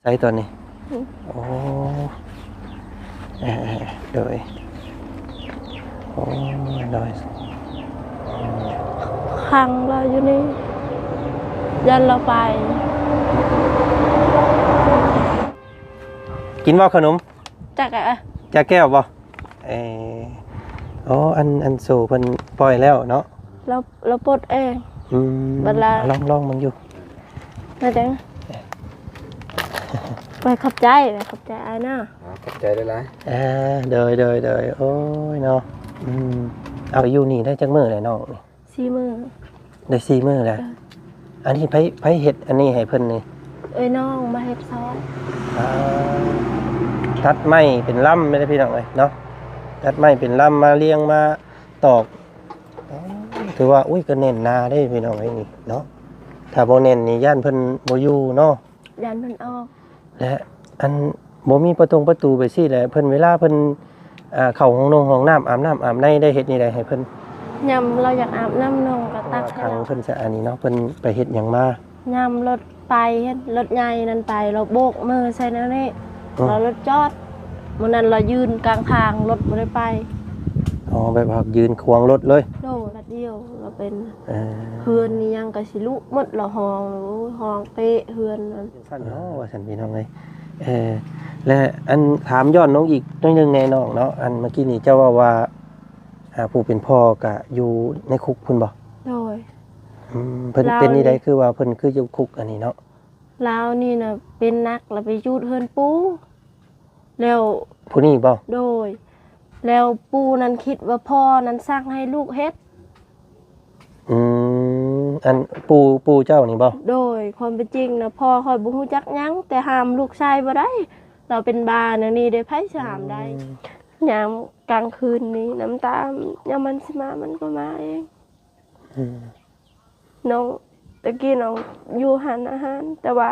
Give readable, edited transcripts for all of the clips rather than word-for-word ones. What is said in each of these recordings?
ไรตัวนี้โอ้โดยโอ้โดยขังเราอยู่นี่ยันเราไปกินบ่ขนมจากอะจากแก้วบ่อ๋ออันโซเพิ่นปล่อยแล้วเนาะเราปลดเองเวลาลองมันอยู่นั่นจังไปขับใจไอ้น่ะขับใจได้ไรเดยโอ้ยเนาะเอาอยู่นี่ได้จักมื้อเลยน้องนี่4 มื้อได้4 มื้อแล้วอันนี้ไผเฮ็ดอันนี้ให้เพิ่นนี่น้องมาเฮ็ดซอยตัดไม้เป็นล่ำไม่ได้พี่น้องเลยเนาะตัดไม้เป็นล่ำมาเลี้ยงมาตอกถือว่าอุ้ยก็เน้นนาได้พี่น้องไอ้นี่เนาะถ้าบ่เน้นนี่ย่านเพิ่นบ่อยู่เนาะย่านเพิ่นออกและอันบ่มีประตูไปซี่แหละเพิ่นเวลาเพิ่นเข้าห้องน้ำอาบน้ำอาบในได้เฮ็ดนี่ได้ให้เพิ่นยามเราอยากอาบน้ำนองก็ตักทางเพิ่นจะอันนี้เนาะเพิ่นไปเฮ็ดหยังมายามรถไปรถใหญ่นั่นไปเราโบกมือใส่แนวนี้เรารถจอดมื้อนั้นเรายืนกลางทางรถบ่ได้ไปแบบว่ายืนควงรถเลยโดดเดียวเราเป็นเฮือนนี่ยังก็สิลุหมดละห้องเปะเฮือนนั่นซั่นเนาะว่าซั่นพี่น้องเอ้ยและอันถามย้อนน้องอีกนิดนึงแน่น้องเนาะอันเมื่อกี้นี่เจ้าว่าผู้เป็นพ่อก็อยู่ในคุกพุ่นบ่โดยเพิ่นเป็นนี่ได้คือว่าเพิ่นคืออยู่คุกอันนี้เนาะลาวนี่น่ะเป็นนักแล้วไปยูดเฮือนปูแล้วผู้นี้บ่โดยแล้วปูนั้นคิดว่าพ่อนั้นสร้างให้ลูกเฮ็ดอันปูเจ้านี่บ่โดยความเป็นจริงนะพ่อคอยบ่ฮู้จักหยังแต่ห้ามลูกชายบ่ได้เราเป็นบาแนวนี้ได้ไผสามได้ยามกลางคืนนี้น้ำตายามมันสิมามันก็มาเองน้องตะกี้น้องอยู่หันอาหารแต่ว่า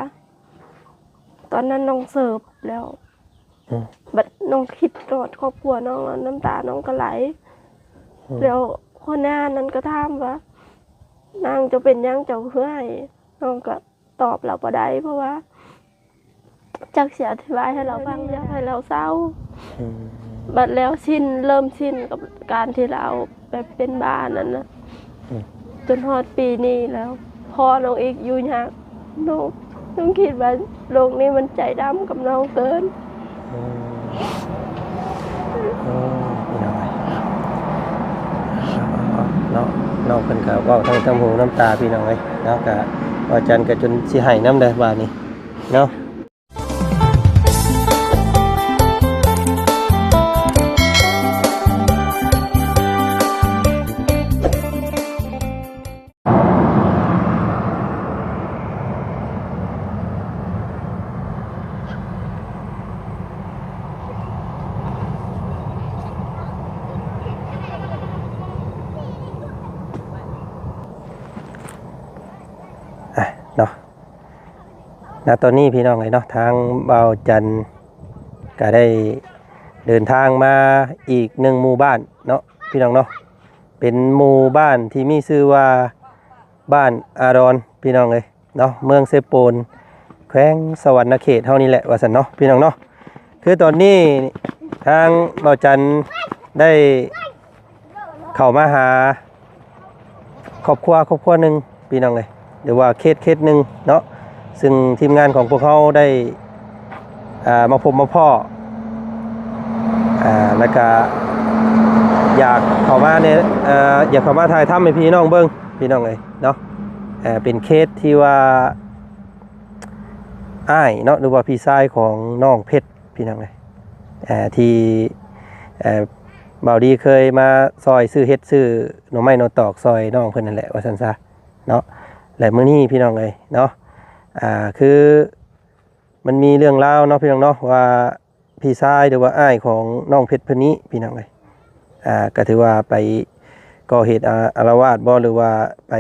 ตอนนั้นน้องเสิร์ฟแล้วบัดน้องคิดตลอดครอบครัวน้องน้ำตาน้องก็ไหลแล้วคนหน้านั้นก็ถามว่านางจะเป็นยังเจ้าเพื่อให้น้องก็ตอบเราบ่ได้เพราะว่าจักเสียอธิบายให้เราฟังอยากให้เราเศร้าบัดแล้วเริ่มชินกับการที่เราแบบเป็นบ้านนั้นนะจนฮอดปีนี้แล้วพอน้องอีกอยู่ยากน้องคิดว่าโลกนี้มันใจดำกับน้องเกินน้องเพิ่นก็เว้าทั้งหูน้ำตาพี่น้องเอ้ยเนาะก็ว่าจันก็จนสิให้น้ำได้บาดนี้เนาะเนาะณตอนนี้พี่น้องเนาะทางเบาจันก็ได้เดินทางมาอีก1หมู่บ้านเนาะพี่น้องเนาะเป็นหมู่บ้านที่มีชื่อว่าบ้านอารอนพี่น้องเลยเนาะเมืองเซโปนแขวงสวรรณเขตเท่านี้แหละว่าซั่นเนาะพี่น้องเนาะคือตอนนี้ทางเบาจันได้เข้ามาหาครอบครัวนึงพี่น้องเลยหรือว่าเคสหนึ่งเนาะซึ่งทีมงานของพวกเขาได้มาพบมาพ่อแล้วก็อยากเข้ามาเนี่ยอยากเข้ามาถ่ายทำให้พี่น้องเบิ้งพี่น้องเลยเนาะเป็นเคสที่ว่าอ้ายเนาะหรือว่าพี่ชายของน้องเพชรพี่น้องเลยที่บ่าวดีเคยมาซอยซื้อเฮ็ดซื้อหน่อไม้หน่อตอกซอยน้องเพิ่นนั่นแหละว่าซั่นซะเนาะและมื้อนี้พี่น้องเอ้ยเนาะคือมันมีเรื่องราวเนาะพี่น้องเนาะว่าพี่ชายหรือว่าอ้ายของน้องเพชรเพิ่นนี้พี่น้องเอ้ยก็ถือว่าไปก่อเหตุอาละวาดบ่หรือว่าไป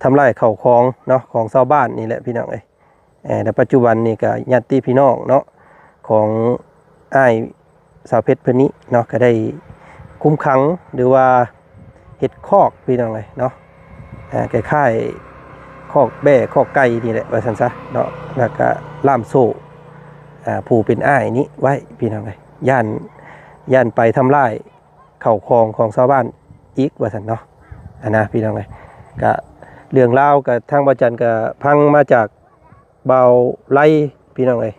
ทำลายข้าวของเนาะของชาวบ้านนี่แหละพี่น้องเอ้ยแต่ปัจจุบันนี่ก็ญาติพี่น้องเนาะของอ้ายสาวเพชรเพิ่นนี้เนาะก็ได้คุมขังหรือว่าเฮ็ดคอกพี่น้องเอ้ยเนาะคล้ายๆคอกแบะคอกไก่นี่แหละว่าซั่นซะเนาะแล้วก็ล่ามโซ่ ผู้เป็นอ้ายนี้ไว้พี่น้องเอ้ยย่านไปทำลายเข้าของชาวบ้านอีกว่าซั่นเนาะนะพี่น้องเอ้ยก็เรื่องราวก็ทางบ่จันก็พังมาจากเบาไล่พี่น้องเอ้ย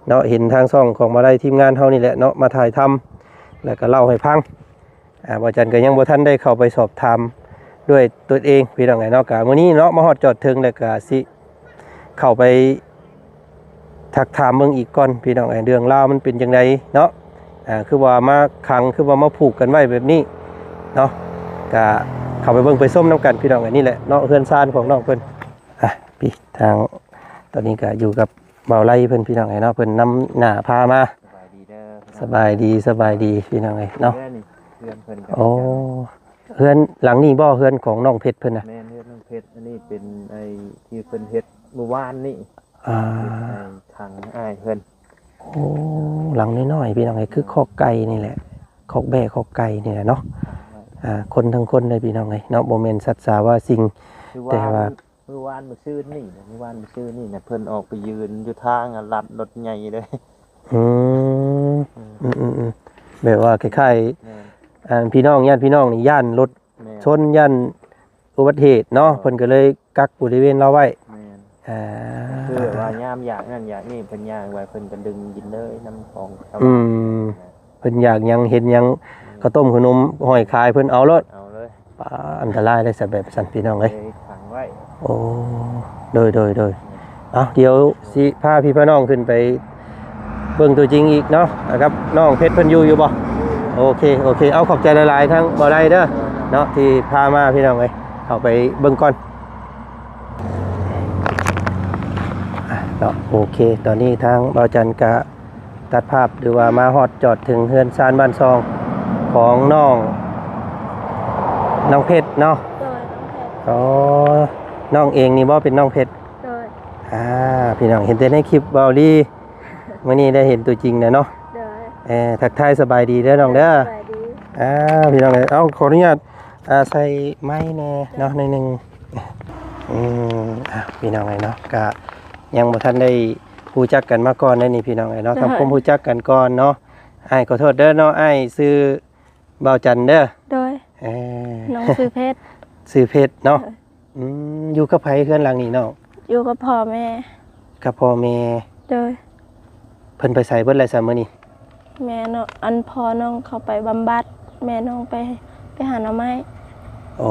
เนาะเห็นทางช่องของมาไล่ทีมงานเฮานี่แหละเนาะมาถ่ายทำแล้วก็เล่าให้ฟังบ่จันก็ยังบ่ทันได้เข้าไปสอบถามด้วยตัวเองพี่น้องเอ้ยเนาะก็มื้อนี้เนาะมาฮอดจอดถึงแล้วก็สิเข้าไปทักถามเบิ่งอีกก่อนพี่น้องเอ้ยเรื่องราวมันเป็นจังไดเนาะคือว่ามาขังคือว่ามาผูกกันไว้แบบนี้เนาะก็เข้าไปเบิ่งไปส้มน้ำกันพี่น้องเอ้ยนี่แหละเนาะเฮือนซ่านของน้องเพิ่นพี่ทางตอนนี้ก็อยู่กับเบาไล่เพิ่นพี่น้องเอ้ยเนาะเพิ่นนำหน้าพามาสบายดีพี่น้องเอ้ยเนาะโอ้เฮือนหลังนี้บ่เฮือนของน้องเพชรเพิ่นน่ะแม่นเฮ็ดน้องเพชรอันนี้เป็นไอ้ที่เพิ่นเฮ็ดเมื่อวานนี่ทางอ้ายเพิ่นโอ้หลังน้อยๆพี่น้องเอ้ยคือคอกไก่นี่แหละคอกแบะคอกไก่นี่แหละเนาะคนทั้งคนเลยพี่น้องเอ้ยเนาะบ่แม่นสัตว์สาว่าสิ่งแต่ว่าเมื่อวานมื้อซื่นนี่น่ะเพิ่นออกไปยืนอยู่ทางลัดรถใหญ่เลยแบบว่าคล้ายๆพี่น้องญาติพี่น้องนี่ย่านรถชนย่านอุบัติเหตุเนาะเพิ่นก็เลยกักบริเวณเราไว้คือว่ายามอยากนั่นอยากนี่เพิ่นย่างไว้เพิ่นก็ดึงกินเลยน้ำของเพิ่นอยากยังเห็นยังข้าวต้มขนมห้อยคายเพิ่นเอาเลยอันตรายเลยซะแบบสั่นพี่น้องเอ้ยขังไว้โอ้โดยเดี๋ยวสิพาพี่น้องขึ้นไปเบิ่งตัวจริงอีกเนาะนะครับน้องเพชรเพิ่นอยู่บ่โอเคเอาขอบใจหลายๆทั้งบ่ได้เด้อเนาะที่พามาพี่น้องเอ้ยเข้าไปเบิ่งก่อนเนาะโอเคตอนนี้ทางเบาจันกะตัดภาพหรือว่ามาฮอดจอดถึงเฮือนซานบ้านซองของน้องเพชรเนาะอ๋อน้องเองนี่บ่เป็นน้องเพชรพี่น้องเห็นแต่ในคลิปเบาดีมื้อนี้ได้เห็นตัวจริงแล้วเนาะทักทายสบายดีเด้อน้องเด้อพี่น้องเอาขออนุญาตใส่ไม้แน่เนาะในนึงพี่น้องเนาะก็ยังบ่ทันได้รู้จักกันมาก่อนนี่พี่น้องเนาะทำความรู้จักกันก่อนเนาะอ้ายขอโทษเด้อเนาะอ้ายชื่อเบาจันเด้อโดยน้องชื่อเพชรเนาะอยู่กับไผเฮือนหลังนี้เนาะอยู่กับพ่อแม่โดยเพิ่นไปใส่เบิดแล้วซะมื้อนี้แม่เนาะอันพ่อน้องเข้าไปบำบัดแม่น้องไปหาหน่อไม้โอ้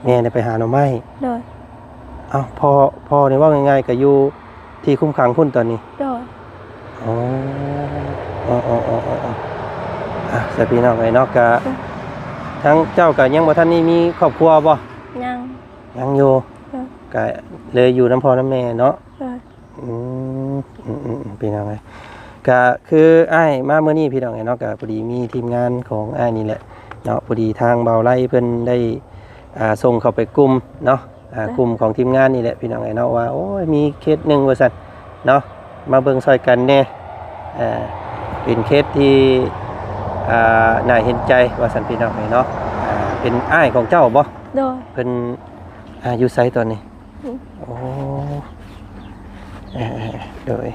แม่ได้ไปหาหน่อไม้โดยพ่อนี่ว่าง่ายๆก็อยู่ที่คุ้มขังพุ่นตอนนี้โดยสพี่น้องไอ้เนาะก็ทั้งเจ้าก็ยังบ่ทันนี่มีครอบครัวบ่ยังอยู่ก็เลยอยู่น้ำพ่อน้ำแม่เนาะพี่น้องไอ้ก็คืออ้ายมาเมื่อนี้พี่น้องไอ้เนาะก็พอดีมีทีมงานของอ้ายนี่แหละเนาะพอดีทางเบาไล่เพิ่นได้ส่งเข้าไปกลุ่มเนาะกลุ่มของทีมงานนี่แหละพี่น้องไอ้เนาะว่าโอ้ยมีเคสหนึ่งว่าซั่นเนาะมาเบิ่งซอยกันแน่เป็นเคสที่น่าเห็นใจว่าซั่นพี่น้องไอ้เนาะเป็นอ้ายของเจ้าบ่โดยเพิ่นอยู่ไสตอนนี้โอ้โดย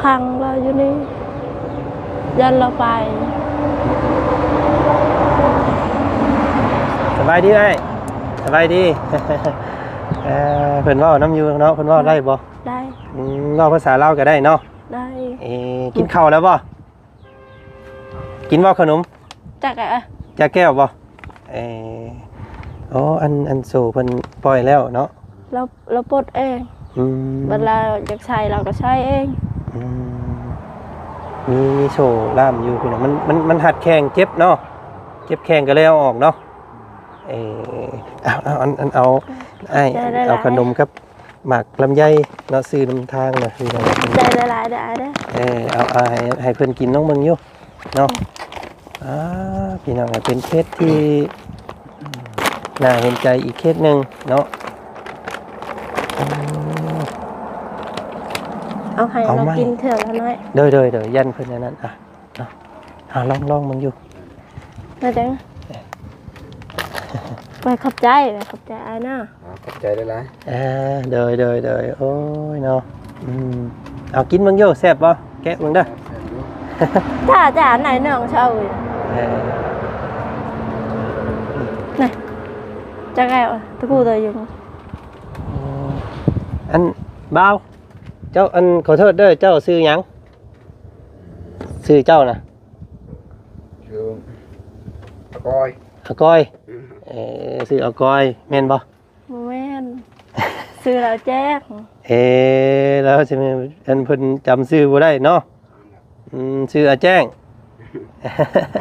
ขังเราอยู่นี่ยันเราไปสบายดีไหมสบายดีเพิ่นว่าน้ำยูเนาะเพิ่นว่าได้บ่ได้ว่าภาษาลาวก็ได้เนาะได้กินข้าวแล้วบ่กินบ่ขนมจากแก้วบ่อันโซเพิ่นปล่อยแล้วเนาะเราปลดเองเวลาอยากใช้เราก็ใช้เองมีโชว์ล่ามอยู่พี่น้องมันหัดแข้งเจ็บเนาะเจ็บแข้งก็เลยเอาออกเนาะเอาขนมครับหมักลำไยเนาะซื้อนำทางนะพี่น้องได้หลายได้เอาให้เพิ่นกินน้องมึงอยู่เนาะพี่น้องเป็นเคสที่น่าเห็นใจอีกเคสหนึ่งเนาะเอาให้เรากินเถอะแล้วน้อยเดี๋ยวยันเพิ่นนั้นลองมึงอยู่มาจังไปขอบใจอ้ายนะขอบใจ ใจได้หลาย đời ôi nóเอากินมึงอยู่แซ่บบ่แกะมึงเด้อ ถ้าจานไหนน้องเช่าอยู่ เออ này chắc gạo tôi cô tôi dùng อันบ่าวเจ้าอันขอโทษเด้อเจ้าซื้อหยังซื้อเจ้าน่ะ คือตะกอย อากอยซื้ออากอยแม่นบ่ men sư là chết แล้วใช่ไหมอันเพิ่นจำชื่อบ่ได้เนาะชื่ออาแจ้ง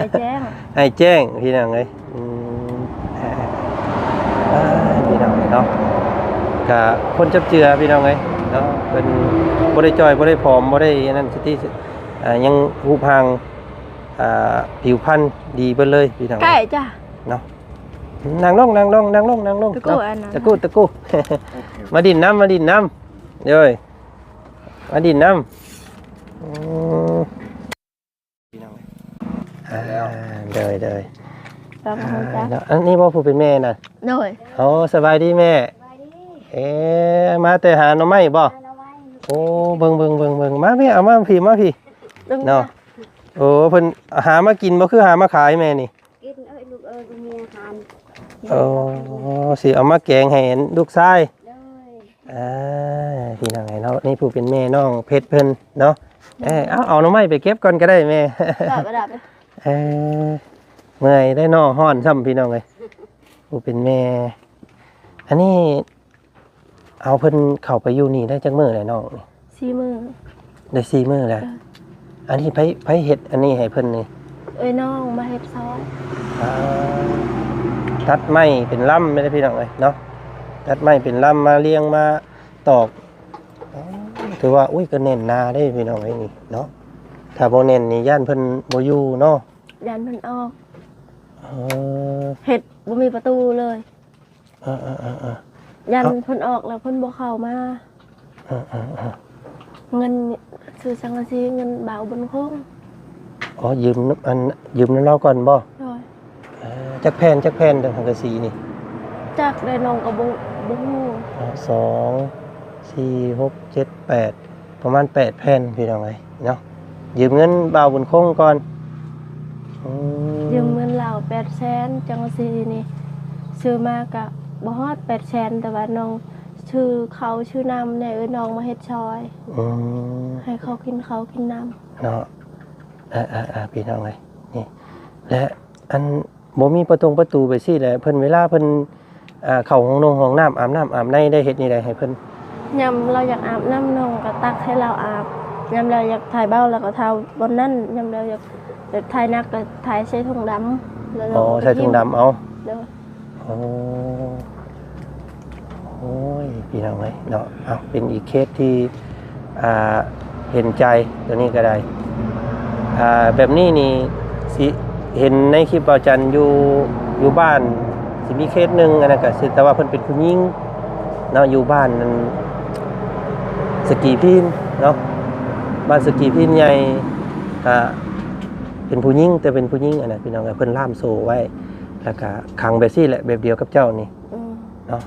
là chết ให้แจ้งพี่น้องเอ้ยพี่น้องเอ้ยเนาะก็คนจับเจือพี่น้องเอ้ยเนาะเพิ่นบ่ได้จ้อยบ่ได้ผอมบ่ได้อันนั้นสติยังรูปร่างผิวพรรณดีเบิดเลยพี่น้อง cái chà เนาะนั่งลง ตะกู้อันนั้น ตะกู้ มาดินน้ำเด้ยมาดินน้ำเด้ย và không chắc อันนี้บ่ผู้เป็นแม่น่ะ rồi โอ้สบายดีแม่มาแต่หาหน่อไม้บ่โอ้เบิ่งมาพี่เอามาพี่đừng เนาะโอ้เพิ่นหามากินบ่คือหามาขายแม่นี่ กินเอ้ยลูกเอ้ยมีอาหาร โอ้สิเอามาแกงให้ลูกชาย เลย พี่น้องไงเนาะนี่ผู้เป็นแม่น้องเพชรเพิ่นเนาะเอาหน่อไม้ไปเก็บก่อนก็ได้แม่ đạp đạp đi เมื่อยได้น้อฮ้อนซ้ำพี่น้องเลยผู้เป็นแม่อันนี้เอาเพิ่นเข้าไปอยู่นี่ได้จักมื้อเลยน้องนี่ xi mơ ได้4มื้อแล้วอันนี้ไผเฮ็ดอันนี้ให้เพิ่นนี่ ơi non mà hết sói ตัดไม้เป็นลำไม่ได้พี่น้องเลยเนาะตัดไม้เป็นลำมาเลี้ยงมาตอกถือว่าอุ้ยก็เน้นนาได้พี่น้องไอ้นี่เนาะถ้าบ่เน้นนี่ย่านเพิ่นบ่อยู่เนาะ dàn phân o เออ hếtบ่มีประตูเลย ยัน เอ้า เพิ่นออกแล้วเพิ่นบ่เข้ามาเงินซื้อสังกะสีเงินบ่าวบนโค้ง อ๋อยืมน้ำเราก่อนบ่ rồi จักแผ่นจังสังกะสีนี่ จักได้น้องก็บ่ฮู้ 2 4 6 7 8ประมาณ8แผ่นพี่น้องเอ้ยเนาะยืมเงินบ่าวบนคงก่อน ยืมเงินเรา800,000จังกะสีนี่ซื้อมาก็บ่ฮอด800,000แต่ว่าน้องชื่อเขาชื่อน้ำเนี่ยน้องมาเฮ็ดซอย ให้เขากินน้ำ เนาะพี่น้องเอ้ยนี่และอันบ่มีประตูไปซี่แหละเพิ่นเวลาเพิ่นเข้าห้องน้ำอาบน้ำอาบในได้เฮ็ดนี่ได้ให้เพิ่น ยามเราอยากอาบน้ำน้องก็ตักให้เราอาบยามเราอยากถ่ายเบ้าแล้วก็ถ่ายบนนั้นยามเราอยากถ่ายนักก็ถ่ายใส่ถุงดำแล้ว อ๋อใส่ถุงดำเอา เด้อ โอ้ยพี่น้องเอ้ยเนาะเอาเป็นอีกเคสที่เห็นใจตัวนี้ก็ได้แบบนี้นี่สิเห็นในคลิปอาจารย์อยู่บ้านสิมีเคสหนึงอันนั้นก็สิแต่ว่าเพิ่นเป็นผู้หญิงเนาะอยู่บ้านนั้นสกีพินเนาะบ้านสกีพินใหญ่เป็นผู้หญิงแต่เป็นผู้หญิงอันนั้นพี่น้องเอ้ยเพิ่นล่ามโซ่ไว้แล้วก็ขังแบบซี่แหละแบบเดียวกับเจ้านี่ เนาะ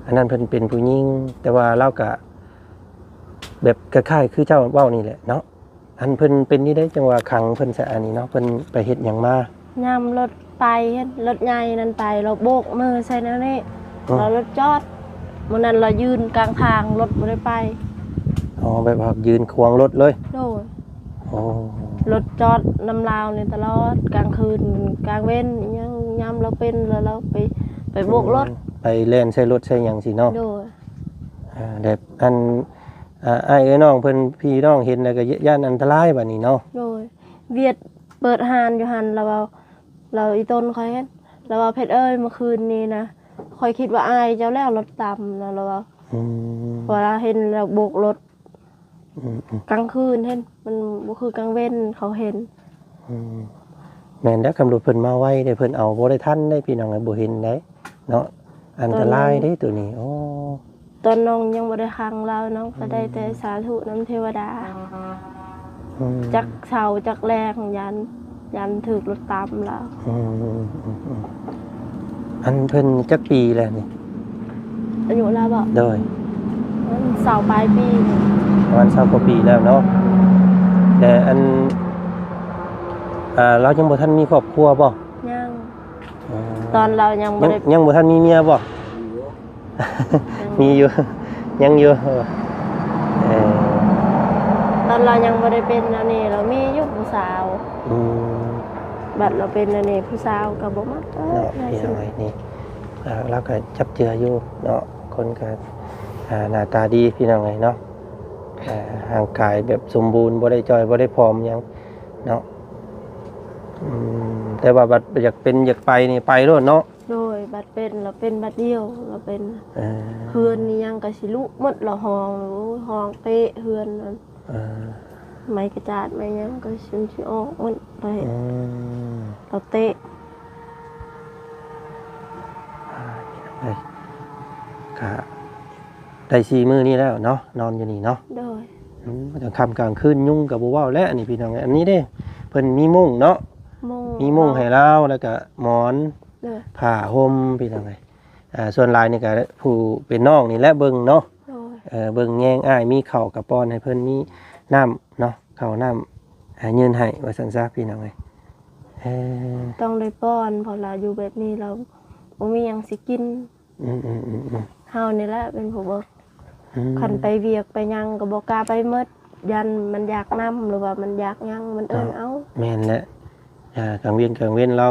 อันนั้นเพิ่นเป็นผู้หญิงแต่ว่าเราก็แบบคล้ายๆคือเจ้าเว้านี่แหละเนาะอันเพิ่นเป็นนี่ได้จังว่าขังเพิ่นซะอันนี้เนาะเพิ่นไปเฮ็ดหยังมาย ามรถไปรถใหญ่นั่นไปเราโบกมือใส่นั่นนี่เรารถจอดมื้อนั้นเรายืนกลางทางรถบ่ได้ไป อ๋อแบบว่ายืนควงรถเลย โดย โอ้ รถจอดนำลาวนี่ตลอดกลางคืนกลางเว้นยังยามเราเป็นแล้วเราไปโบกรถ ไปเล่นใช้รถใช้หยังสิเนาะ โดย แบบอันอ้ายเอ้ยน้องเพิ่นพี่น้องเห็นแล้วก็ย่านอันตรายบัดนี้เนาะ โดยเวียดเปิดหานอยู่หันเราอีต้นคอยเห็นเราว่าเพชรเอ้ยเมื่อคืนนี้นะคอยคิดว่าอายเจ้าแล้วรถต่ำนะเราว่าเวลาเห็นเราโบกรถกลางคืนเห็นมันบ่คือกลางเว้นเขาเห็น แม่นแล้วคำรถเพิ่นมาไว้ได้เพิ่นเอาบ่ได้ทันได้พี่น้องบ่เห็นได้เนาะอันตรายได้ตัวนี้โอ้ ตอนน้องยังบ่ได้คังเราน้องก็ได้แต่สาธุน้ำเทวดาจักเสาจักแรงยันถึกรถตามเรา อันเพิ่นจักปีแล้วนี่ อายุแล้วบ่ โดย มันเสาปลายปีนี่ ประมาณ20กว่าปีแล้วเนาะแต่อันเรายังบ่ทันมีครอบครัวบ่ ยัง อ๋อ ตอนเรายังบ่ได้ ยังบ่ทันมีเมียบ่ มีอยู่ ยังอยู่อ ตอนเรายังบ่ได้เป็นอันนี้เรามีอยู่ผู้สาว อืม บัดเราเป็นอันนี้ผู้สาวก็บ่มัก เนาะ ได้ พี่ สิ น้อยนี่เราก็จับเจืออยู่เนาะคนก็หน้าตาดีพี่น้องไงเนาะร่างกายแบบสมบูรณ์บ่ได้จอยบ่ได้ผอมหยังเนาะแต่ว่าบัดอยากเป็นอยากไปนี่ไปโลดเนาะ โดยบัดเป็นเราเป็นบัดเดียวเราเป็น เออ เฮือนนี่ยังก็สิลุหมดละห้องโอ้ยห้องเตะเฮือนนั่น เออ ไม้กระจาดไม้หยังก็สิออกหมดไป อืม เราเตะ ได้ก็ได้4 มื้อนี้แล้วเนาะนอนอยู่นี่เนาะ โดย กลางค่ำกลางคืนยุ่งกับบ่เว้าแล้วอันนี้พี่น้องอันนี้เด้เพิ่นมีมุ้งเนาะ โมง มีมุ้งให้เราแล้วก็หมอน โดย ผ้าห่มพี่น้องส่วนหลายนี่ก็ผู้เป็นน้องนี่แหละเบิ่งเนาะ โดย เบิ่งแยงอ้ายมีข้าวกับป้อนให้เพิ่นมีน้ำเนาะข้าวน้ำยืนให้ว่าซั่นซะพี่น้องเอ้ย ต้องได้ป้อนเพอเราอยู่แบบนี้เราบ่มีหยังสิกิน อืม เฮานี่แหละเป็นผู้เบิก อืม คันไปเวียกไปหยังก็บ่กล้าไปหมดยันมันอยากนํหรือว่ามันอยากหยังมันเอิ้นเอา แม่นแหละกลางเว้นเรา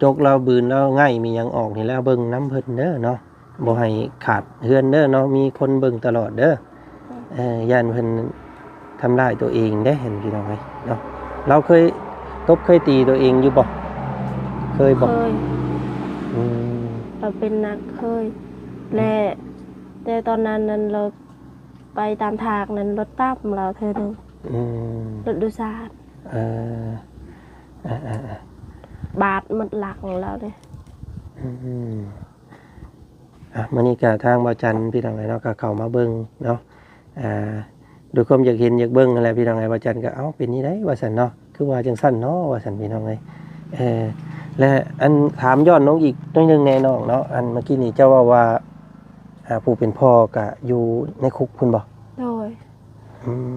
จกเราบืนเราง่ายมีหยังออกนี่แล้วเบิ่งน้ำเพิ่นเด้อเนาะบ่ให้ขาดเฮือนเด้อเนาะมีคนเบิ่งตลอดเด้อย่านเพิ่นทำร้ายตัวเองได้เห็นพี่น้องไหมเนาะเราเคยเคยตีตัวเองอยู่บ่เคยบ่ เคย อืม เราเป็นนักเคยและแต่ตอนนั้นเราไปตามทางนั้นรถตับเราเธอหนึง อืม รถโดยสาร เอ่อ บาดหมดหลักของเราเลย อืมมื้อนี้ก็ทางบ่จันทร์พี่น้องเนาะก็เข้ามาเบิ่งเนาะด้วยความอยากเห็นอยากเบิ่งนั่นแหละพี่น้องบ่จันทร์ก็เอ้าเป็นนี่ได้ว่าซั่นเนาะคือว่าจังซั่นเนาะว่าซั่นพี่น้องและอันถามย้อนน้องอีกนิดนึงแน่น้องเนาะอันเมื่อกี้นี่เจ้าว่าผู้เป็นพ่อก็อยู่ในคุกพุ่นบ่ โดย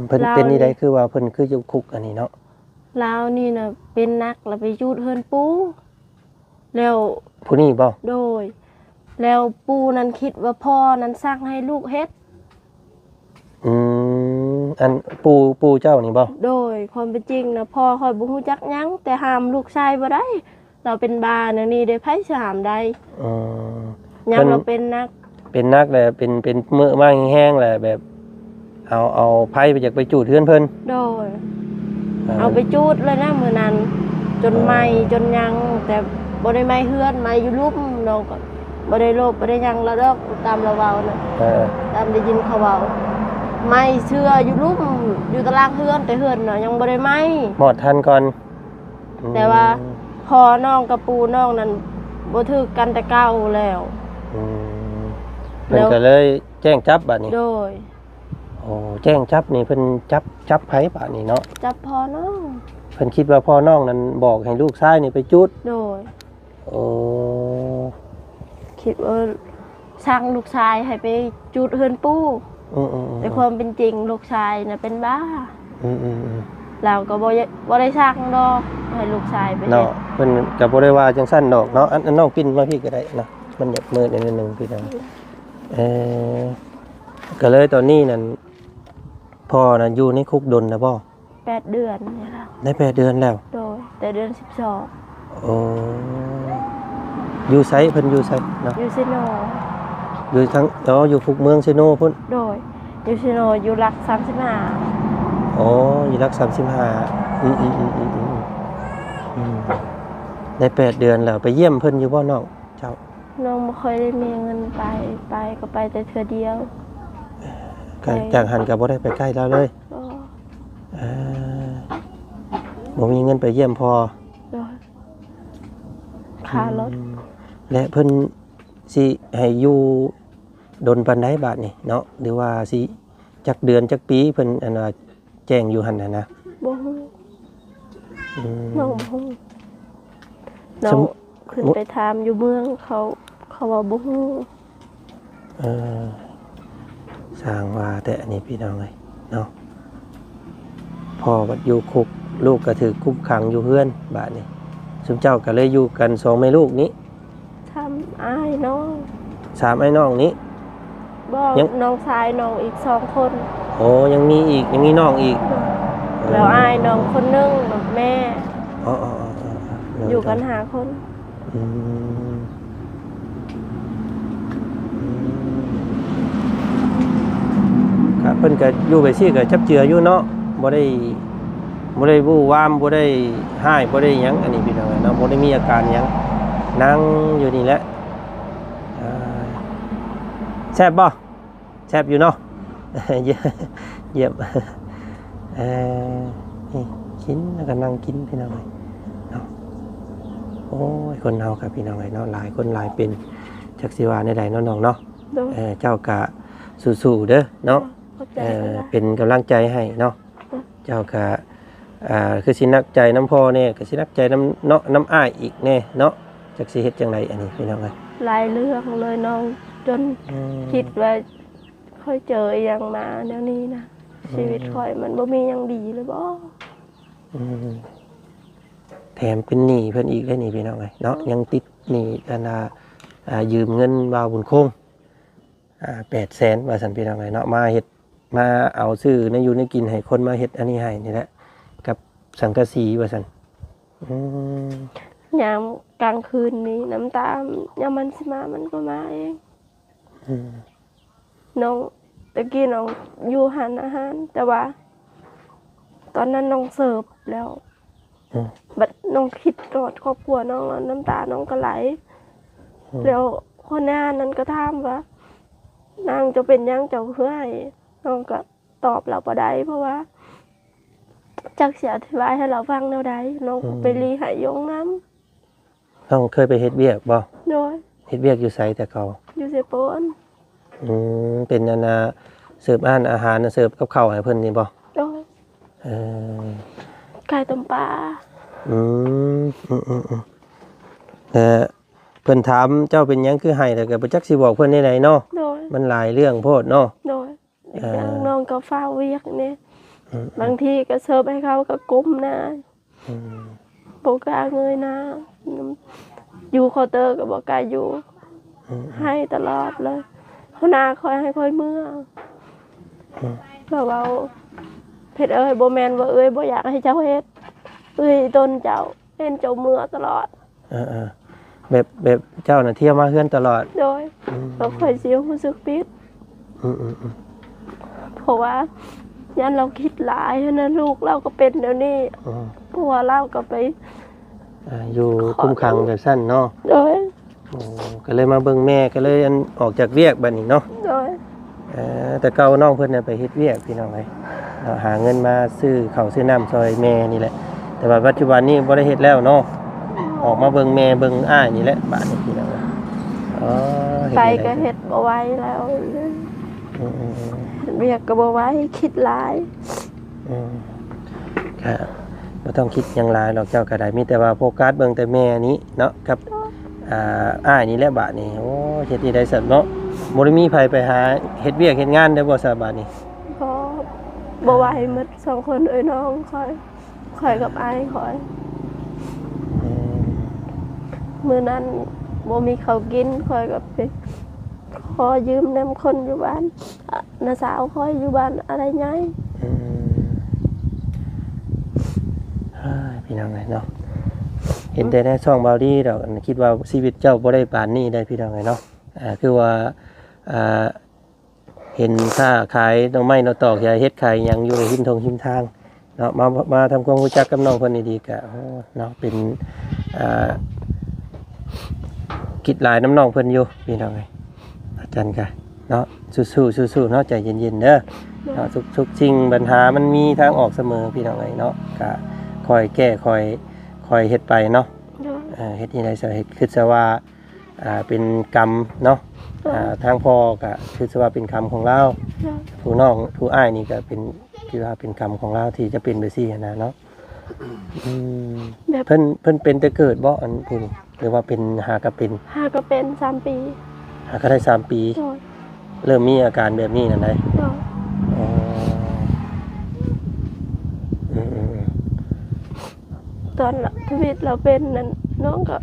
เพิ่นเป็นนี่ได้คือว่าเพิ่นคืออยู่คุกอันนี้เนาะ เรานี่นะเป็นนักเราไปจูดเฮินปูแล้ว ผู้นี้บ่ โดย แล้วปูนั้นคิดว่าพ่อนั้นสร้างให้ลูกเฮ็ด อันปู่เจ้านี่บ่ โดยความเป็นจริงนะพ่อคอยบ่ฮู้จักหยังแต่ห้ามลูกชายบ่ได้ เราเป็นบานะนี่ได้ไผสิห้ามได้ อืม ยังเราเป็นนัก เป็นนักแหละเป็นมื้อมาแห้งๆแหละแบบเอาไผไปจากไปจูดเฮือนเพิ่น โดย เอาไปจูดเลยนะมื้อนั้น จนไหม้จนยังแต่บ่ได้ไหม้เฮือนไหม้อยู่ลุ่มน้องก็บ่ได้โลภบ่ได้หยังแล้วดอกตามเราเว้านะ ตามได้ยินเขาเว้าไหม้เชื่ออยู่ลุ่มอยู่ตารางเฮือนแต่เฮือนน่ะยังบ่ได้ไหม้ หมดทันก่อน แต่ว่าพอน้องกับปูน้องนั้นบ่ถูกกันแต่เก่าแล้ว อืมเพิ่นก็เลยแจ้งจับบัดนี้ โดย โอ้แจ้งจับนี่เพิ่นจับไผบัดนี้เนาะ จับพอน้อง เพิ่นคิดว่าพ่อน้องนั้นบอกให้ลูกชายนี่ไปจุด โดย โอ้ คิดว่าสั่งลูกชายให้ไปจุดเฮือนปู อืม แต่ความเป็นจริงลูกชายน่ะเป็นบ้า อืม เราก็บ่ได้สั่งดอกให้ลูกชายไปเฮ็ เนาะ ด เพิ่นก็บ่ได้ว่าจังซั่นดอกเนาะอันน้องปิ้นมาพี่ก็ได้เนาะมันอยากมืดนิดนึงพี่น้องก็เลยตอนนี้นั่นพ่อน่ะอยู่ในคุกดนนะบ่ 8 เดือนนี่ล่ะ ได้8 เดือนแล้ว โดยแต่เดือน โอ้อยู่ไสเพิ่นอยู่ไสเนาะ 12อยู่ซิโน อยู่ทั้งอยู่คุกเมืองเซโนพุ่น โดยอยู่ซิโนอยู่หลัก35 อ๋ออยู่รัก35ได้8 เดือนแล้วไปเยี่ยมเพิ่นอยู่บ่น้องเจ้า น้องไม่เคยได้มีเงินไปก็ไปแต่เทื่อเดียว ก็จากหันก็บ่ได้ไปใกล้แล้วเลย ก็ บ่มีเงินไปเยี่ยมพอ โดยค่ารถ และเพิ่นสิให้อยู่ดนปานใดบาดนี่เนาะหรือว่าสิจักเดือนจักปีเพิ่นอันว่าแจ้งอยู่หั่นน่ะนะ บ่ฮู้ อืม น้องบ่ฮู้น้องขึ้นไปถามอยู่เมืองเขาว่าบ่ฮู้ เออสร้างว่าแต่อันนี้พี่น้องเลยเนาะพ่อบัดอยู่คุกลูกก็ถือคุมขังอยู่เฮือนบาดนี้ซุมเจ้าก็เลยอยู่กันสองแม่ลูกนี้ ทำอ้ายน้อง สามไอ้น้องนี้ บอก ยัง น้องชายน้องอีก2 คน โอ้ยังมีอีกยังมีน้องอีก แล้วอ้ายน้องคนหนึงกับแม่ อ๋ออยู่กัน5 คน อืมครับเพิ่นก็อยู่ไปซี่ก็จับเจืออยู่เนาะบ่ได้วู้วามบ่ได้ห้ายบ่ได้หยังอันนี้พี่น้องเนาะบ่ได้มีอาการหยังนั่งอยู่นี่แหละอ่าแซ่บบ่แซ่บอยู่เนาะ เยี่ยมนี่กินแล้วก็นั่งกินพี่น้องเนาะโอ้ยคนเฮาครับพี่น้องเนาะหลายคนหลายเป็นจักสิว่าในใดเนาะน้องเนาะ โดย เจ้ากะสู้ๆเด้อเนาะ เข้าใจกันละ เป็นกำลังใจให้เนาะเจ้ากะคือสินักใจน้ำพ่อเนี่ยก็สินักใจน้ำเนาะน้ำอ้ายอีกแน่เนาะจักสิเฮ็ดจังไดอันนี้พี่น้องเอ้ย หลายเรื่องเลยน้องจนคิดว่าค่อยเจออหยังมาแนวนี้นะชีวิตค่อยมันบ่มีหยังดีเลยบ่ อืมแถมเป็นหนี้เพิ่นอีกได้นี่พี่น้องเอ้ยเนาะยังติดหนี้อันยืมเงินบ่าวบุญคง800,000ว่าซั่นพี่น้องเอ้ยเนาะมาเฮ็ดมาเอาซื้อในอยู่ในกินให้คนมาเฮ็ดอันนี้ให้นี่แหละกับสังกะสีว่าซั่นอืม ยามกลางคืนนี้น้ำตายามมันสิมามันก็มาเอง อืม น้องตะกี้น้องอยู่หันอาหารแต่ว่า ตอนนั้นน้องเสิร์ฟแล้วบัดน้องคิดรอดครอบครัวน้องแล้วน้ำตาน้องก็ไหลแล้วคนหน้านั้นก็ถามว่านางจะเป็นหยังเจ้าเพื่อให้น้องก็ตอบเราบ่ได้เพราะว่าจักสิอธิบายให้เราฟังแนวใดน้องไปรีหายยงน้ น้องเคยไปเฮ็ดเวียกบ่ ำโดย เฮ็ดเวียกอยู่ไสแต่เก่า อยู่เซโปน เป็นอันเสิร์ฟอาหารเสิร์ฟกับข้าวให้เพิ่นนี่บ่ โดย เออ ไก่ต้มปลา อืมแต่เพิ่นถามเจ้าเป็นหยังคือให้แต่ก็บ่จักสิบอกเพิ่นได้ไดเนาะ โดย มันหลายเรื่องโพดเนาะ โดยอีกอย่างน้องก็เฝ้าเวียกเนี่ยบางทีก็เสิร์ฟให้เขาก็ก้มหน้า อืม บอกกล้าเงยหน้าอยู่เคาน์เตอร์ก็บอกกล้าอยู่ ให้ตลอดเลยเขาหน้าคอยให้คอยเมื่อแบบว่าเผ็ดโบแมนว่าบ่อยากให้เจ้าเฮ็ดต้นเจ้าเห็นเจ้าเมื่อตลอด แบบเจ้าน่ะเที่ยวมาเฮือนตลอด โดยเราคอยเสียรู้สึกผิด อืม เพราะว่ายันเราคิดหลายนะลูกเราก็เป็นเดี๋ยวนี้เพราะว่าเราก็ไป อยู่คุมขังแบบสั้นเนาะ โดย โอ้ก็เลยมาเบิ่งแม่ก็เลยอันออกจากเวียกบัดนี้เนาะ โดย แต่เก่าน้องเพิ่นน่ะไปเฮ็ดเวียกพี่น้องเอ้ยหาเงินมาซื้อข้าวซื้อน้ำซอยแม่นี่แหละแต่ว่าปัจจุบันนี้บ่ได้เฮ็ดแล้วเนาะออกมาเบิ่งแม่เบิ่งอ้ายนี่แหละบาดนี้พี่น้องเอ้ยอ๋อ ไปก็เฮ็ดบ่ไหวแล้ว เรียกก็บ่ไหวคิดหลาย ครับบ่ต้องคิดหยังหลายหรอกเจ้าก็ได้มีแต่ว่าโฟกัสเบิ่งแต่แม่นี้เนาะกับอ้ายนี่แหละบาดนี้โอ้เฮ็ดนี่ได้สัตว์เนาะบ่ได้มีไผไปหาเฮ็ดเวียกเฮ็ดงานได้บ่ซะบาดนี้ เพราะบ่ไหวหมด2คนน้องคอยกับอ้ายคอยมื้อนั้นบ่มีข้าวกินคอยกับไปขอยืมน้ำคนอยู่บ้านน้าสาวคอยอยู่บ้านอะไรไง พี่น้องเนาะเห็นแต่ในช่องบาวดี้ดอกคิดว่าชีวิตเจ้าบ่ได้ปานนี้ได้พี่น้องเนาะคือว่าเห็นค่าขายดอกไม้ดอกตอกอย่าเฮ็ดขายหยังอยู่หิมทงหิมทางเนาะมาทำความรู้จักกับน้องเพิ่นดีๆก็เนาะเป็นคิดหลายน้ำน้องเพิ่นอยู่พี่น้องอาจารย์ก็เนาะสู้ๆเนาะใจเย็นๆเด้อเนาะทุกสิ่งปัญหามันมีทางออกเสมอพี่น้องเนาะก็คอยแก้คอยเฮ็ดไปเนาะเฮ็ดนี่ได้ซะเฮ็ดคือซะว่าเป็นกรรมเนาะทางพ่อก็คือซะว่าเป็นกรรมของเราผู้น้องผู้อ้ายนี่ก็เป็นคือว่าเป็นกรรมของเราที่จะเป็นไปซี่นะเนาะเพิ่นเป็นแต่เกิดบ่อันพุ่นหรือว่าเป็นหาก็เป็น3 ปีหาก็ได้3 ปี เริ่มมีอาการแบบนี้นั่นได้ โดย อ๋ออืม ตอนชีวิตเราเป็นนั้นน้องก็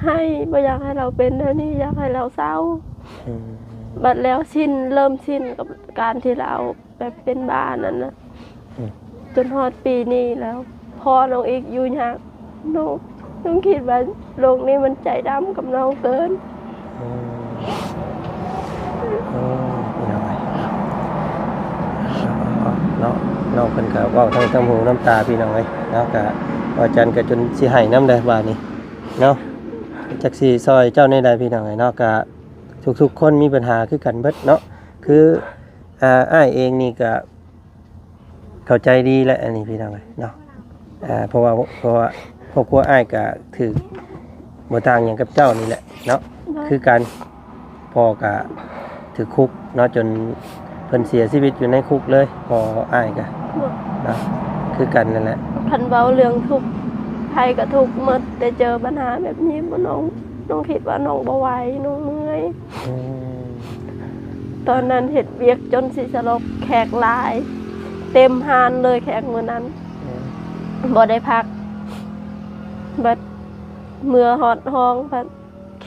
ให้บ่อยากให้เราเป็นแล้วนี่อยากให้เราเศร้า อืม บัดแล้วเริ่มชินกับการที่เราแบบเป็นบ้านนั้นนะจนฮอดปีนี้แล้วพอน้องอีกอยู่ยากน้องคิดว่าโลกนี้มันใจดำกับน้องเกิน อืมอืมพี่น้องเอ้ยเนาะน้องเพิ่นก็เว้าทั้งหูน้ำตาพี่น้องเอ้ยเนาะก็ว่าจันก็จนสิให้น้ำได้บาดนี้เนาะจักสิซอยเจ้าในใดพี่น้องเอ้ยเนาะก็ทุกๆคนมีปัญหาคือกันเบิดเนาะคืออ้ายเองนี่ก็เข้าใจดีแหละอันนี้พี่น้องเอ้ยเนาะเพราะว่าครอบครัวอ้ายก็ถือบ่ต่างหยังกับเจ้านี่แหละเนาะคือกันพ่อก็ถือคุกเนาะจนเพิ่นเสียชีวิตอยู่ในคุกเลยพออ้ายก็เนาะคือกันนั่นแหละ พันเบาเรื่องทุกข์ใครก็ทุกข์หมดแต่เจอปัญหาแบบนี้บ่น้องคิดว่าน้องบ่ไหวน้องเมื่อย อืม ตอนนั้นเห็ดเวียกจนสิสลบแขกหลาย เต็มหานเลยแขกมื้อนั้นบ่ได้พักบัดเมื่อฮอดห้องพัด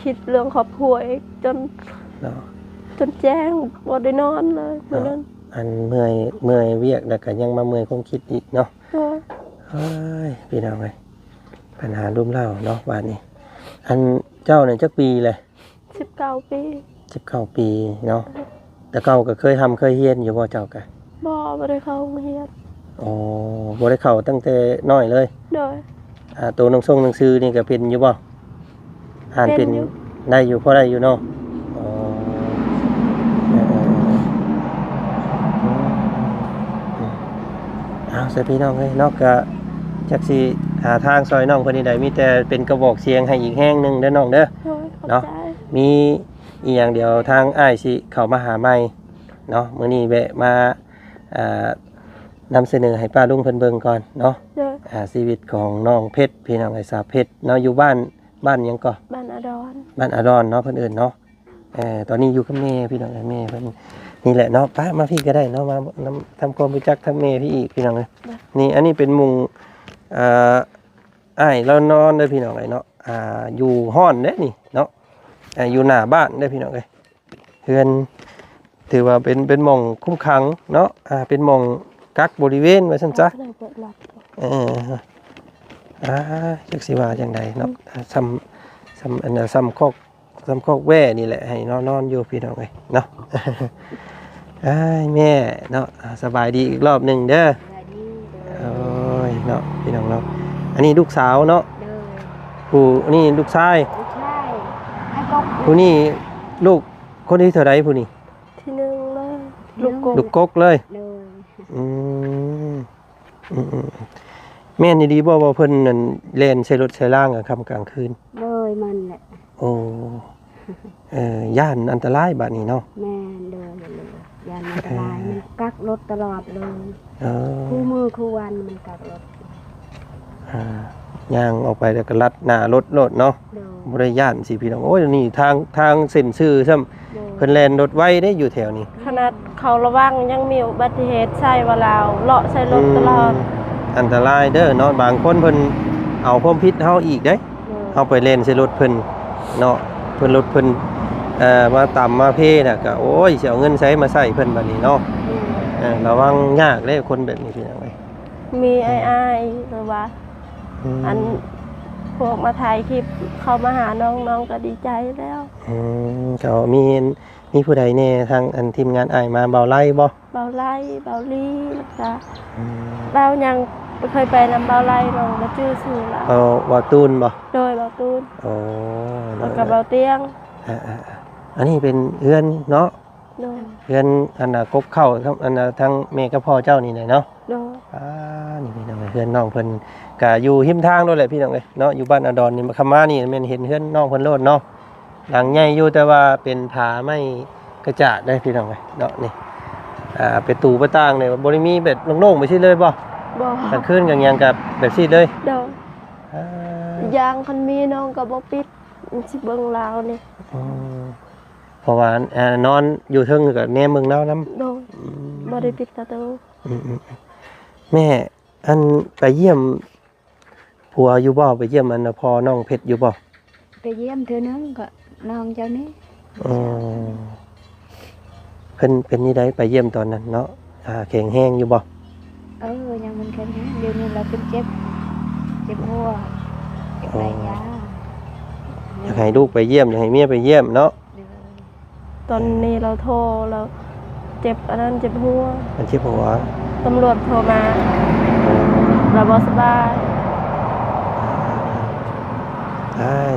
คิดเรื่องครอบครัวอีกจน เนาะ แจ้งบ่ได้นอนเลยมื้อนั้น อันเมื่อยเวียกแล้วก็ยังมาเมื่อยความคิดอีกเนาะ โอ้ย เฮ้ยพี่น้องเอ้ยปัญหารุมเร้าเนาะบาดนี้ อันเจ้าเนี่ยจักปีเลย 19 ปี 19ปีเนาะแต่เก่าก็เคยทำเคยเฮียนอยู่บ่เจ้าก็ บ่ได้เข้าโรงเรียน อ๋อบ่ได้เข้าตั้งแต่น้อยเลย โดย ตัวหนังสือนี่ก็เป็นอยู่บ่อ่านเป็น เป็นอยู่ ได้อยู่พอได้อยู่เนาะอ๋อเอาเสยพี่น้องเอ้ยเนาะก็จักสิหาทางซอยน้องเพิ่นนี่ได้มีแต่เป็นกระบอกเสียงให้อีกแห้งหนึงเด้อน้องเด้อ โดยเข้า เนาะ ใจ มีอีกอย่างเดียวทางอ้ายสิเข้ามาหาใหม่เนาะมื้อนี้แวะมานำเสนอให้ป้าลุงเพิ่นเบิ่งก่อนเนาะ โดย ชีวิตของน้องเพชรพี่น้องไอ้สาวเพชรเนาะอยู่บ้านหยังก็ บ้านอดอน บ้านอาดอนเนาะเพิ่นเอิ้นเนาะตอนนี้อยู่กับแม่พี่น้องไอ้แม่เพิ่นนี่แหละเนาะป้ามาพี่ก็ได้เนาะมาทำความรู้จักทั้งแม่พี่อีกพี่น้องเอ้ยนี่อันนี้เป็นมุงอ้ายเรานอนเด้อพี่น้องเอ้ยเนาะอยู่ห้อนเด้นี่เนาะอยู่หน้าบ้านเด้อพี่น้องเอ้ยเฮือนถือว่าเป็นหม่องคุ้มขังเนาะเป็นหม่องกักบริเวณไว้ซั่นจ้ะ ได้เปิดรับ จักสิว่าจังใดเนาะซ้ำคอกแว่นี่แหละให้นอนอยู่พี่น้องเอ้ยเนาะ อ้ายแม่เนาะสบายดีอีกรอบหนึงเด้อ ได้ดีเด้อ โอ้ยเนาะพี่น้องเนาะอันนี้ลูกสาวเนาะ เด้อ ผู้นี่ลูกชาย ไม่ใช่ไอ้กบ ผู้นี่ลูกคนที่เท่าใดผู้นี่ ที่หนึ่งเลยลูกกบ ลูกกกเลย เด้อ อืมแม่นี่ดีบ่ว่าเพิ่นนั่นเล่นใช้รถใช้ล่างกลางค่ำกลางคืน เลยมันแหละ โอ้ย่านอันตรายบัดนี้เนาะ แม่เด้อเลยยานอันตรายมันกักรถตลอดเลย เออ คู่มือคู่วันมันกักรถ ย่างออกไปแล้วก็ลัดหน้ารถเนาะ เด้อ บ่ได้ย่านสิพี่น้องโอ้ยเดี๋ยวนี่ทางเส้นชื่อซ้ำ เด้อ เพิ่นแล่นรถไว้ได้อยู่แถวนี้ ขนาดเขาระวังยังมีอุบัติเหตุใช่ว่าเราเลาะใส่รถตลอด อันตรายเด้อเนาะบางคนเพิ่นเอาความผิดเฮาอีกเด้ เด้อ เฮาไปเล่นใส่รถเพิ่นเนาะเพิ่นรถเพิ่นมาต่ำมาเพน่ะก็โอ้ยสิเอาเงินใช้มาใช้เพิ่นบัดนี้เนาะระวังยากเด้คนแบบนี้พี่น้องเอ้ย มีไอ้หรือว่า อันพวกมาถ่ายคลิปเข้ามาหาน้องก็ดีใจแล้ว ก็มีผู้ใดแน่ทางอันทีมงานอ้ายมาเบาไล่บ่ เบาไล่เบาลี่แล้วก็เบายังเคยไปนำเบาไล่น้องมาชื่อสื่อแล้ว เอาว่าตูนบ่ โดยเบาตูน โอ้ แล้วก็เบาเตียง อันนี้เป็นเฮือนเนาะ โดย เฮือนอันน่ะกบเข้าครับอันน่ะทั้งแม่กับพ่อเจ้านี่แหละเนาะ โดย นี่พี่น้องเอ้ยเฮือนน้องเพิ่นก็อยู่หิมทางโดนแหละพี่น้องเอ้ยเนาะอยู่บ้านอดอนนี่มาคำมานี่แม่นเห็นเฮือนน้องเพิ่นโลดเนาะหลังใหญ่อยู่แต่ว่าเป็นผาไม้กระจาดได้พี่น้องเอ้ยเนาะนี่เป็นตู้ประต่างเนี่ยบ่ได้มีแบบโล่งๆไปซี่เลยบ่ บ่ กลางคืนกลางหยังกับแบบซี่เลย โดย อ่า ยางคันมีน้องก็บ่ปิดมันสิเบิ่งลาวนี่ อืม เพราะว่านอนอยู่เทิงกับแหนมเมืองเนานํ โดยบ่ได้ปิดประตู แม่อันไปเยี่ยมผัวอยู่บ่ไปเยี่ยมอันน่ะพ่อน้องเพชรอยู่บ่ ไปเยี่ยมเธอนึงก็น้องเจ้านี้ อ๋อเพิ่นเป็นนี่ได้ไปเยี่ยมตอนนั้นเนาะแข็งแห้งอยู่บ่ ยังมันแค่นี้เดี๋ยวนี้เราเป็นเจ็บหัวเจ็บไรยา อยากให้ลูกไปเยี่ยมอยากให้เมียไปเยี่ยมเนาะ ตอนนี้เราโทรเราเจ็บอันนั้นเจ็บหัว มันชื่อผัว ตำรวจโทรมาเราบ่สบาย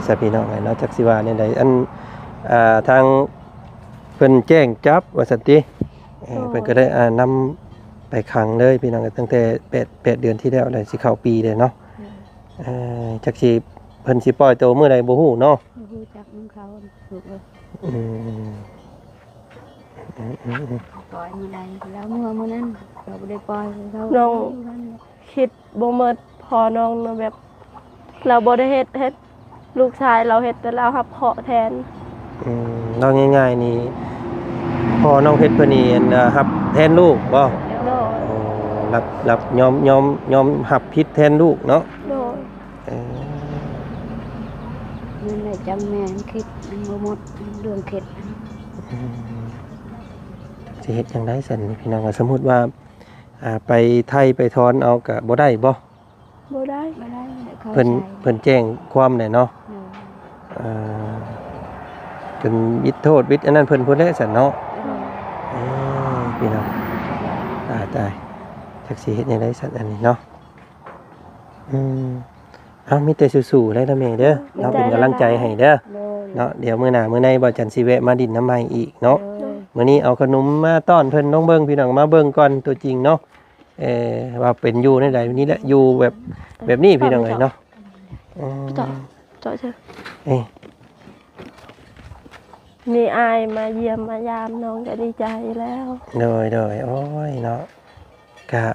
สพี่น้องไงเนาะจักสิว่าเนี่ยใดอันทางเพิ่นแจ้งจับว่าซั่นติเพิ่นก็ได้นำไปขังเลยพี่น้องตั้งแต่8เดือนที่แล้วได้สิเข้าปีเลยเนาะจักสิเพิ่นสิปล่อยตัวมื้อใดบ่ฮู้เนาะ รู้จักน้องเขาถูกเลย อืม ปล่อยมาได้แล้วเมื่อนั้นเราไม่ได้ปล่อยเขา น้องคิดบ่หมดพอน้องน่ะแบบ เราบ่ได้เฮ็ดลูกชายเราเฮ็ดแต่เรารับเคราะห์แทน เราง่ายๆนี่พอน้องเพชรเพิ่นนี่รับแทนลูกบ่ โดย รับยอมรับผิดแทนลูกเนาะ โดย นั่นแหละจำแม่คิดมันหมดเรื่องเข็ด สิเฮ็ดจังได๋ซั่นพี่น้องสมมุติว่าไปไทยไปถอนเอาก็บ่ได้บ่ บ่ได้ ไม่ได้เขา เพิ่นแจ้งความได้เนาะจนวิดโทษวิดอันนั้นเพิ่นแหละซั่นเนาะพี่น้องตายจักสิเฮ็ดจังได๋ซั่นอันนี้เนาะเอามีแต่สู้ๆเลยนะแม่เด้อเนาะเป็นกำลังใจให้เด้อเนาะเดี๋ยวมื้อหน้ามื้อในบ่จันสิแวะมาดินน้ำใหม่อีกเนาะมื้อนี้เอาขนมมาต้อนเพิ่นน้องเบิ่งพี่น้องมาเบิ่งก่อนตัวจริงเนาะว่าเป็นอยู่ในใดวันนี้แหละอยู่แบบนี้พี่น้องเอ้ยเนาะ เจาะเถอะ เอ้ย มีอายมาเยี่ยมมายามน้องก็ดีใจแล้ว โดยโอ้ยเนาะกะ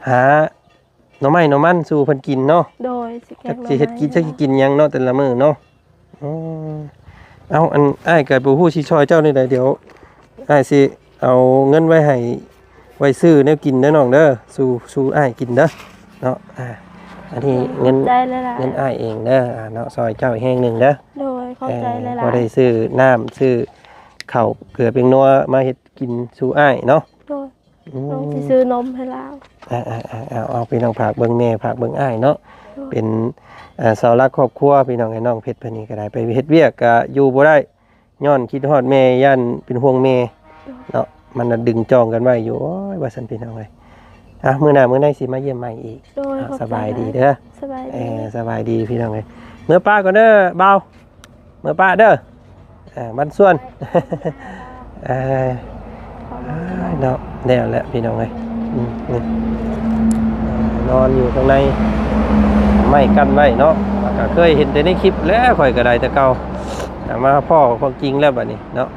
หาหน่อไม้หน่อมันสู่เพิ่นกินเนาะ โดยสิแก จั ง กสิเฮ็ดกินจักสิกินหยังเนาะแต่ละมื้อเนาะเอาอันอ้ายก็บ่ฮู้สิช่วยเจ้าได้ใดเดี๋ยวอ้ายสิเอาเงินไว้ให้ไว้ซื้อแนวกินเด้อน้องเด้อสู่อ้ายกินเด้อเนาะอันนี้เงิน ใจหลาย เงินอ้ายเองเด้อเนาะซอยเจ้าแห้งหนึงเด้อ ๆโดยเข้าใจหลาย พอได้ซื้อน้ำซื้อข้าวเกลือเป็นนัวมาเฮ็ดกินสู่อ้ายเนาะ ๆโดยน้องสิซื้อนมให้เรา เอาพี่น้องฝากเบิ่งแม่ฝากเบิ่งอ้ายเนาะเป็นเสาหลักครอบครัวพี่น้องให้น้องเพชรเพิ่นนี่ก็ได้ไปเฮ็ดเวียกก็อยู่บ่ได้ย้อนคิดฮอดแม่ย่านเป็นห่วงแม่เนาะมันน่ะดึงจองกันไว้อยู่โอ้ยว่าซั่นพี่น้องเอ้ยมื้อหน้ามื้อใดสิมาเยี่ยมใหม่อีก โดยเข้ใจ สบายดีเด้อ สบายดี สบายดีพี่น้องเอ้ยเมื่อป้าก่อนเด้อเบาเมื่อป้าเด้อบ้านส่วนเนาะแล้วแหละพี่น้องเอ้ยนอนอยู่ข้างในไม่กันไว้เนาะก็เคยเห็นแต่ในคลิปแล้วข่อยก็ได้แต่เก่ามาพ่อของจริงแล้วบัดนี้เนาะ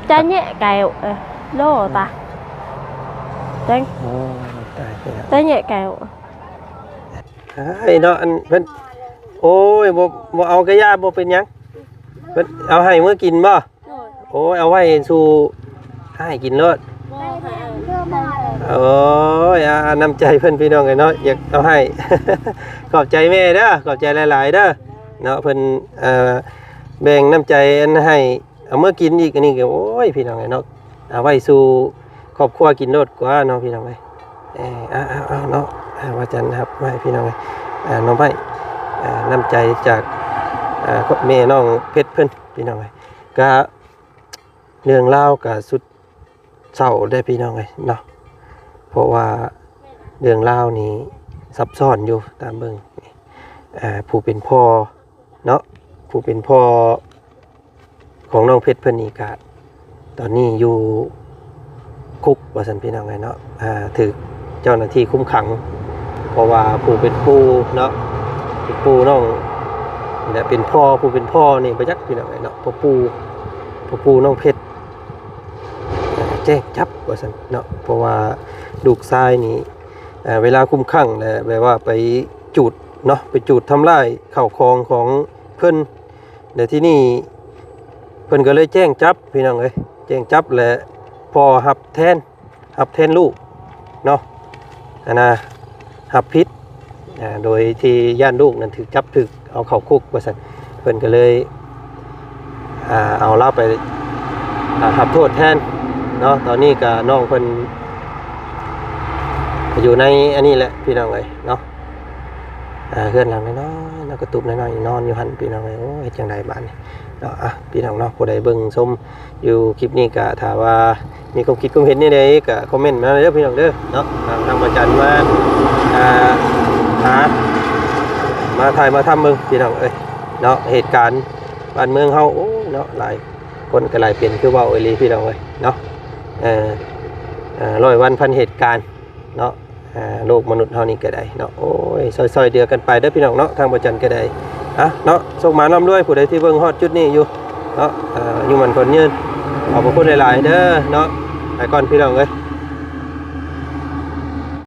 cha nhẹ kẹo lô ta Tên โอ้ตายไปแล้ว Tên nhẹ kẹo ไอ้เนาะอันเพิ่นโอ้ยบ่เอากระยาบ่เป็นหยังเพิ่นเอาให้มื้อกินบ่โอ้ยเอาไว้สู่ให้กินเลิศโอ้ยน้ำใจเพิ่นพี่น้องไงเนาะอยากเอาให้ ขอบใจแม่เด้อขอบใจหลายๆเด้อเนาะเพิ่นแบ่งน้ำใจอันให้เอามื่อกินอีกอันนี้ก็โอ้ยพี่น้องไงเนาะเอาไว้สู่ครอบครัวกินเลิศกว่าเนาะพี่น้องไงเอาเนาะว่าจันครับไว้พี่น้องไงน้องไม้น้ำใจจากแม่น้องเพชรเพิ่นพี่น้องไงก็เรื่องเล่ากับสุดเศร้าได้พี่น้องไงเนาะเพราะว่าเรื่องเล่านี้ซับซ้อนอยู่ตามเบิ่งผู้เป็นพ่อเนาะผู้เป็นพ่อของน้องเพชรเพิ่นนี่ก็ตอนนี้อยู่คุกว่าซั่นพี่น้องไงเนาะถูกเจ้าหน้าที่คุมขังเพราะว่าผู้เป็นปู่เนาะเป็นปู่น้องนี่แหละเป็นพ่อผู้เป็นพ่อนี่บ่จักพี่น้องไงเนาะพ่อปู่น้องเพชรแจ้งจับว่าซั่นเนาะเพราะว่าลูกชายนี่เวลาคุมขังแบบว่าไปจูดเนาะไปจูดทำลายข้าวของของเพิ่น เดี๋ยวที่นี่เพิ่นก็เลยแจ้งจับพี่น้องเอ้ยแจ้งจับและพอหับแทนลูกเนาะอันน่ะหับพิษโดยที่ย่านลูกนั้นถูกจับถูกเอาเข้าคุกว่าซั่นเพิ่นก็เลยเอาเล่าไปหับโทษแทนเนาะตอนนี้ก็น้องเพิ่นอยู่ในอันนี้แหละพี่น้องเอ้ยเนาะเฮือนหลังน้อยๆแล้วก็ตุบน้อยๆนอนอยู่หั่นพี่น้องเอ้ยโอ้ยจังไดบ้านนี่เนาะพี่น้องเนาะผู้ใดเบิ่งชมอยู่คลิปนี้ก็ถ้าว่ามีความคิดความเห็นนี่ใดก็คอมเมนต์มาเด้อพี่น้องเด้อเนาะทางประจันมาหามาถ่ายมาทำเมืองพี่น้องเอ้ยเนาะเหตุการณ์บ้านเมืองเฮาโอ้เนาะหลายคนก็หลายเป็นคือเว้าอีหลีพี่น้องเอ้ยเนาะ100 วันพันเหตุการณ์เนาะโลกมนุษย์เฮานี่ก็ได้เนาะโอ้ยซอยๆเดือกันไปเด้อพี่น้องเนาะทางประจันก็ได้เนาะส่งมาร่ำรวยผู้ใดที่เบิ่งฮอดจุดนี้อยู่เนาะอยู่มันคนยืนขอบพระคุณหลายๆเด้อเนาะไปก่อนพี่น้องเอ้ย